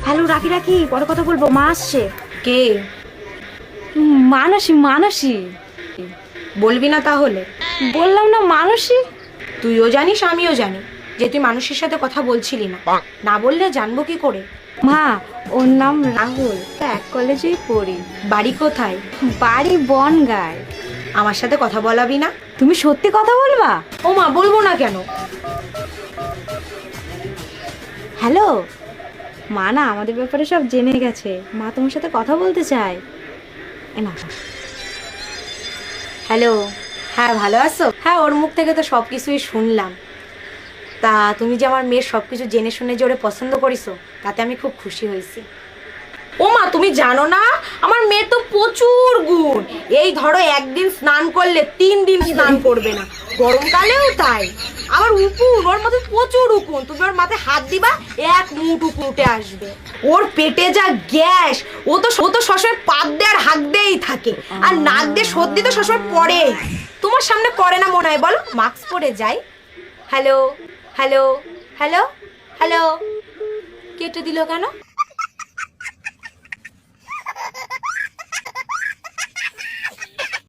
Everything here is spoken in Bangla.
হ্যালো, রাখি রাখি, পরে কথা বলবো, মা আসছে। কে? মানসী মানসী। বলবি না তাহলে? বললাম না মানসী। তুইও জানিস আমিও জানি যে তুই মানুষের সাথে কথা বলছিলি না। না বললে জানবো কি করে? মা, ওর নাম রাহুল, এক কলেজেই পড়ি। বাড়ি কোথায়? বাড়ি বনগাঁয়। আমার সাথে কথা বলাবি না? তুমি সত্যি কথা বলবা? ও মা, বলবো না কেন? হ্যালো, মা না আমাদের ব্যাপারে সব জেনে গেছে, মা তোমার সাথে কথা বলতে চায়। না। হ্যালো, হ্যাঁ ভালো আছো? হ্যাঁ, ওর মুখ থেকে তো সব কিছুই শুনলাম। তা তুমি যে আমার মেয়ের সব কিছু জেনে শুনে যে ওরে পছন্দ করিছো, তাতে আমি খুব খুশি হয়েছি। ও মা, তুমি জানো না আমার মেয়ের তো প্রচুর গুণ। এই ধরো একদিন স্নান করলে 3 দিন স্নান করবে না, গরমকালেও তাই। আবার উকুন, ওর মধ্যে প্রচুর উকুন। তুমি ওর মাথায় হাত দিবা, এক মুঠ উকুন উঠে আসবে। ওর পেটে যা গ্যাস, ও তো সবসময় পাত দিয়ে আর হাত দিয়েই থাকে, আর নাক দিয়ে সর্দি তো সবসময় পড়ে। তোমার সামনে পড়ে না মনে হয়, বলো? মাস্ক পরে যাই। হ্যালো হ্যালো হ্যালো হ্যালো, কেটে দিল কেন?